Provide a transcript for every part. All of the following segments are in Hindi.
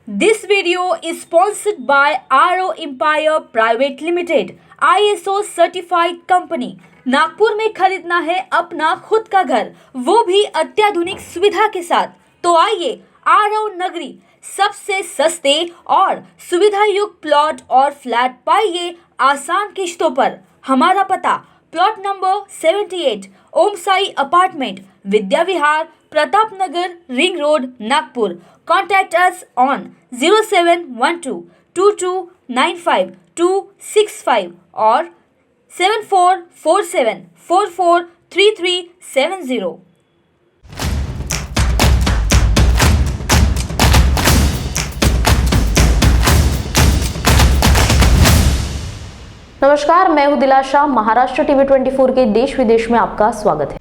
This video is sponsored by RO Empire Private Limited, ISO certified company। Nagpur में खरीदना है अपना खुद का घर, वो भी अत्याधुनिक सुविधा के साथ। तो आइए RO नगरी सबसे सस्ते और सुविधा युक्त प्लॉट और फ्लैट पाइए आसान किश्तों पर। हमारा पता plot number 78 Om Sai apartment, Vidya Vihar, Pratap Nagar, ring road, Nagpur. Contact us on 07122295 और 7447443370। नमस्कार, मैं हूं दिलाशा। महाराष्ट्र टीवी 24 के देश विदेश में आपका स्वागत है।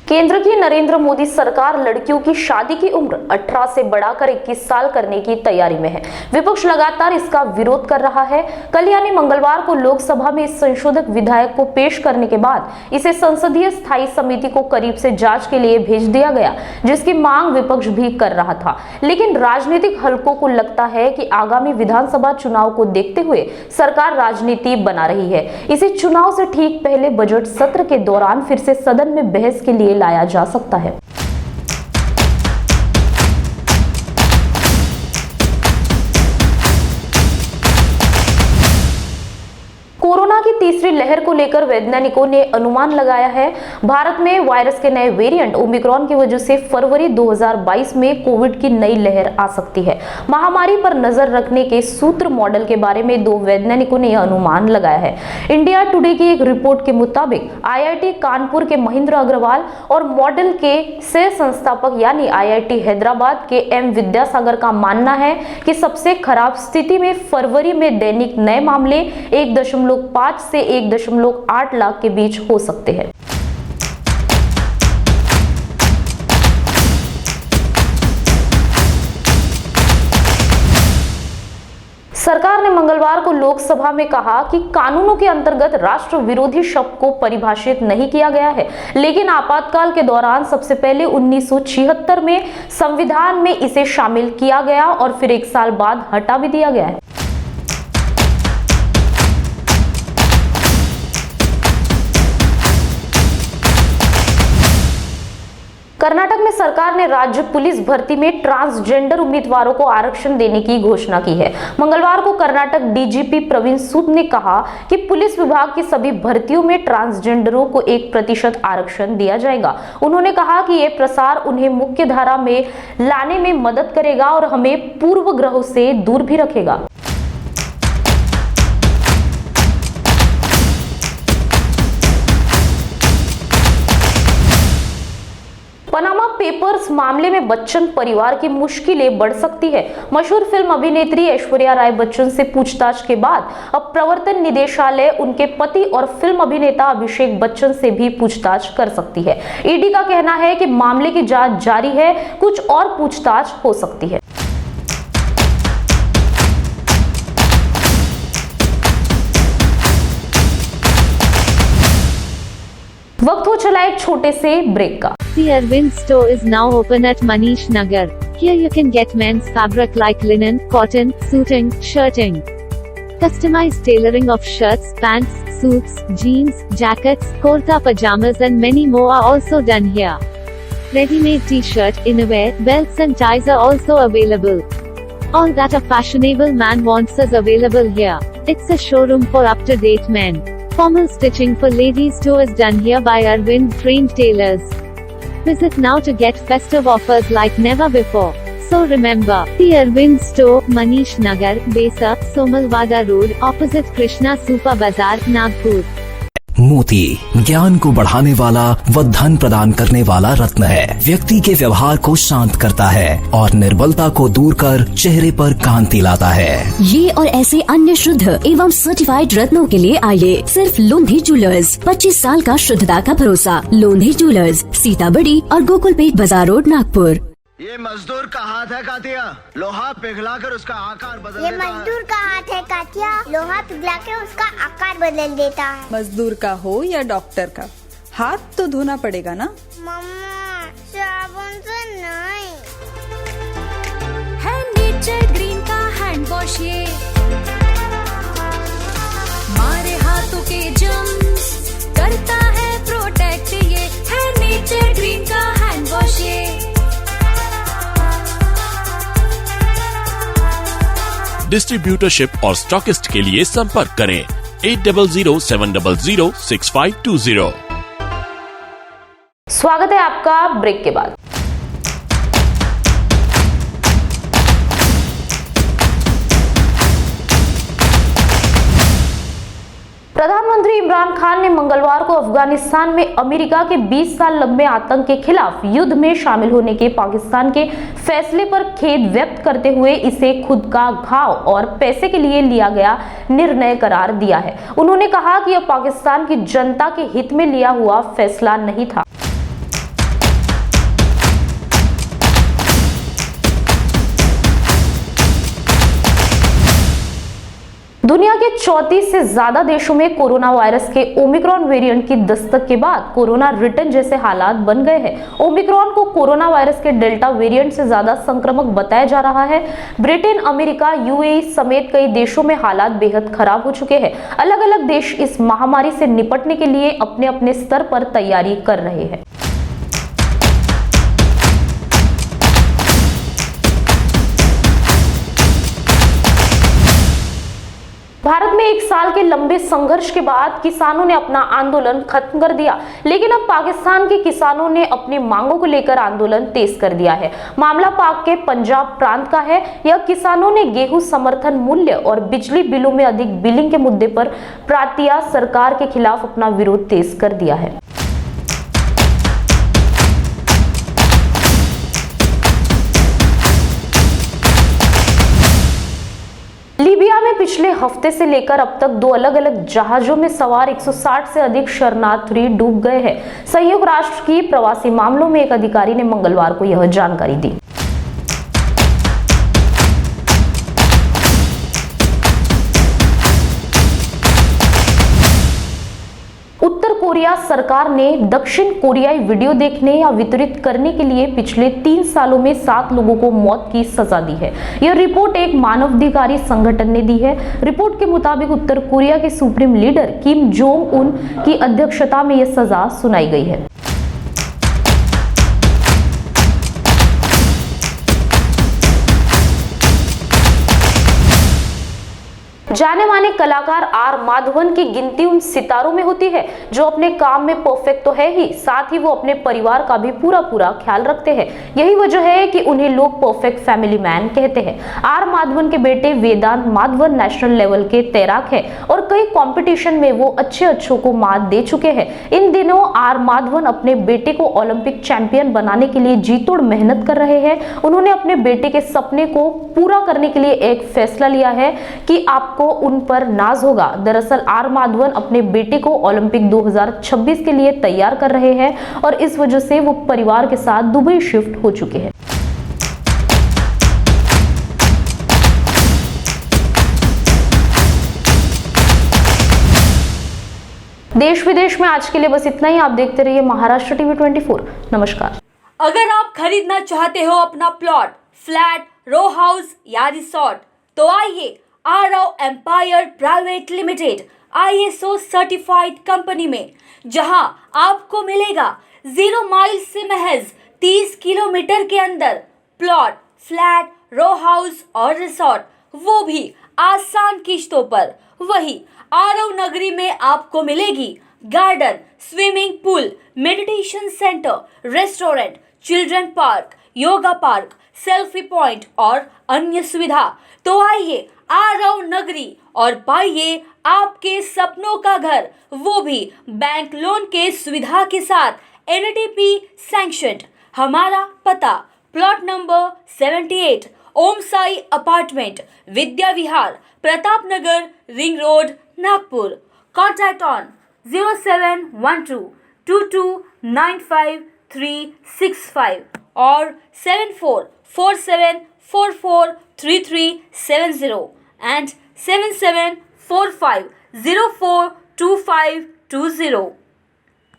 केंद्र की नरेंद्र मोदी सरकार लड़कियों की शादी की उम्र 18 से बढ़ाकर 21 साल करने की तैयारी में है। विपक्ष लगातार इसका विरोध कर रहा है। कल यानी मंगलवार को लोकसभा में इस संशोधक विधेयक को पेश करने के बाद इसे संसदीय स्थायी समिति को करीब से जांच के लिए भेज दिया गया, जिसकी मांग विपक्ष भी कर रहा था। लेकिन राजनीतिक हलकों को लगता है कि आगामी विधानसभा चुनाव को देखते हुए सरकार राजनीति बना रही है। इसे चुनाव से ठीक पहले बजट सत्र के दौरान फिर से सदन में बहस के लिए लाया जा सकता है। कोरोना की तीसरी लहर को लेकर वैज्ञानिकों ने अनुमान लगाया है। भारत में वायरस के नए वेरिएंट ओमिक्रॉन की वजह से फरवरी 2022 में कोविड की नई लहर आ सकती है। महामारी पर नजर रखने के सूत्र मॉडल के बारे में दो वैज्ञानिकों ने यह अनुमान लगाया है। इंडिया टुडे की एक रिपोर्ट के मुताबिक IIT कानपुर के महेंद्र अग्रवाल और मॉडल के सह संस्थापक यानी IIT हैदराबाद के M विद्यासागर का मानना है कि सबसे खराब स्थिति में फरवरी में दैनिक नए मामले 1.5 से 1.8 लाख के बीच हो सकते हैं। सरकार ने मंगलवार को लोकसभा में कहा कि कानूनों के अंतर्गत राष्ट्र विरोधी शब्द को परिभाषित नहीं किया गया है, लेकिन आपातकाल के दौरान सबसे पहले 1976 में संविधान में इसे शामिल किया गया और फिर 1 साल बाद हटा भी दिया गया है। कर्नाटक में सरकार ने राज्य पुलिस भर्ती में ट्रांसजेंडर उम्मीदवारों को आरक्षण देने की घोषणा की है। मंगलवार को कर्नाटक DGP प्रवीण सूद ने कहा कि पुलिस विभाग की सभी भर्तियों में ट्रांसजेंडरों को 1% आरक्षण दिया जाएगा। उन्होंने कहा कि यह प्रसार उन्हें मुख्य धारा में लाने में मदद करेगा और हमें पूर्वग्रहों से दूर भी रखेगा। पनामा पेपर्स मामले में बच्चन परिवार की मुश्किलें बढ़ सकती है। मशहूर फिल्म अभिनेत्री ऐश्वर्या राय बच्चन से पूछताछ के बाद अब प्रवर्तन निदेशालय उनके पति और फिल्म अभिनेता अभिषेक बच्चन से भी पूछताछ कर सकती है। ईडी का कहना है कि मामले की जांच जारी है, कुछ और पूछताछ हो सकती है। वक्त हो चला एक छोटे से ब्रेक का। The Arvind store is now open at Manish Nagar. Here you can get men's fabric like linen, cotton, suiting, shirting. Customized tailoring of shirts, pants, suits, jeans, jackets, kurta pajamas and many more are also done here. Ready-made t-shirt, innerwear, belts and ties are also available. All that a fashionable man wants is available here. It's a showroom for up-to-date men. Formal stitching for ladies too is done here by Arvind trained tailors. Visit now to get festive offers like never before. So remember, the Arvind store, Manish Nagar, Besa, Somalwada Road, opposite Krishna Super Bazaar, Nagpur. मोती ज्ञान को बढ़ाने वाला व धन प्रदान करने वाला रत्न है। व्यक्ति के व्यवहार को शांत करता है और निर्बलता को दूर कर चेहरे पर कांति लाता है। ये और ऐसे अन्य शुद्ध एवं सर्टिफाइड रत्नों के लिए आइए सिर्फ लोंधी ज्वेलर्स। 25 साल का शुद्धता का भरोसा। लोंधी ज्वेलर्स, सीताबड़ी और गोकुलपेट बाजार रोड, नागपुर। ये मजदूर का हाथ है कातिया, लोहा पिघलाकर उसका आकार बदल ये देता है। मजदूर का हाथ है कातिया, लोहा पिघला के उसका आकार बदल देता है। मजदूर का हो या डॉक्टर का, हाथ तो धोना पड़ेगा ना। मम्मा साबुन से नहीं। है नेचर ग्रीन का हैंड वॉश, ये मारे हाथों के जर्म्स करता है प्रोटेक्ट, ये है नेचर ग्रीन का हैंड वॉश। ये डिस्ट्रीब्यूटरशिप और स्टॉकिस्ट के लिए संपर्क करें 8007006520। स्वागत है आपका ब्रेक के बाद। प्रधानमंत्री इमरान खान ने मंगलवार को अफगानिस्तान में अमेरिका के 20 साल लंबे आतंक के खिलाफ युद्ध में शामिल होने के पाकिस्तान के फैसले पर खेद व्यक्त करते हुए इसे खुद का घाव और पैसे के लिए लिया गया निर्णय करार दिया है। उन्होंने कहा कि यह पाकिस्तान की जनता के हित में लिया हुआ फैसला नहीं था। दुनिया के 34 से ज्यादा देशों में कोरोना वायरस के ओमिक्रॉन वेरिएंट की दस्तक के बाद कोरोना रिटर्न जैसे हालात बन गए हैं। ओमिक्रॉन को कोरोना वायरस के डेल्टा वेरिएंट से ज्यादा संक्रामक बताया जा रहा है। ब्रिटेन, अमेरिका, यूएई समेत कई देशों में हालात बेहद खराब हो चुके हैं। अलग अलग देश इस महामारी से निपटने के लिए अपने अपने स्तर पर तैयारी कर रहे हैं। भारत में एक साल के लंबे संघर्ष के बाद किसानों ने अपना आंदोलन खत्म कर दिया, लेकिन अब पाकिस्तान के किसानों ने अपनी मांगों को लेकर आंदोलन तेज कर दिया है। मामला पाक के पंजाब प्रांत का है। यह किसानों ने गेहूं समर्थन मूल्य और बिजली बिलों में अधिक बिलिंग के मुद्दे पर प्रांतीय सरकार के खिलाफ अपना विरोध तेज कर दिया है। लीबिया में पिछले हफ्ते से लेकर अब तक 2 अलग अलग जहाजों में सवार 160 से अधिक शरणार्थी डूब गए हैं। संयुक्त राष्ट्र की प्रवासी मामलों में एक अधिकारी ने मंगलवार को यह जानकारी दी। उत्तर कोरिया सरकार ने दक्षिण कोरियाई वीडियो देखने या वितरित करने के लिए पिछले 3 सालों में 7 लोगों को मौत की सजा दी है। यह रिपोर्ट एक मानवाधिकार संगठन ने दी है। रिपोर्ट के मुताबिक उत्तर कोरिया के supreme leader Kim Jong Un की अध्यक्षता में यह सजा सुनाई गई है। जाने माने कलाकार आर माधवन की गिनती उन सितारों में होती है जो अपने काम में परफेक्ट तो है ही, साथ ही वो अपने परिवार का भी पूरा ख्याल रखते हैं। यही वजह है कि उन्हें लोग परफेक्ट फैमिली मैन कहते हैं। आर माधवन के बेटे वेदांत माधवन नेशनल लेवल के तैराक है और कई कंपटीशन में वो अच्छों को मात दे चुके हैं। इन दिनों आर माधवन अपने बेटे को ओलंपिक चैंपियन बनाने के लिए जी तोड़ मेहनत कर रहे हैं। उन्होंने अपने बेटे के सपने को पूरा करने के लिए एक फैसला लिया है कि आपको उन पर नाज होगा। दरअसल आर माधवन अपने बेटे को ओलंपिक 2026 के लिए तैयार कर रहे हैं और इस वजह से वो परिवार के साथ दुबई शिफ्ट हो चुके हैं। देश विदेश में आज के लिए बस इतना ही। आप देखते रहिए महाराष्ट्र टीवी 24। नमस्कार। अगर आप खरीदना चाहते हो अपना प्लॉट, फ्लैट, रो हाउस या रिसोर्ट, तो आइए Aarav empire private limited ISO certified company में, जहां आपको मिलेगा 0 माइल से महज 30 किलोमीटर के अंदर प्लॉट, फ्लैट, रो हाउस और रिसोर्ट, वो भी आसान किश्तों पर। वही आरव नगरी में आपको मिलेगी garden, swimming pool, meditation centre, restaurant, children park, yoga park, selfie point और अन्य सुविधा। तो आइए आरव नगरी और पाइए आपके सपनों का घर, वो भी बैंक लोन के सुविधा के साथ, NTP सैंक्शन्ड। हमारा पता plot number 78, Om Sai apartment, Vidya Vihar, Pratap Nagar, ring road, Nagpur. Contact on 0712 2295 365। और 7447443370 and 7745042520.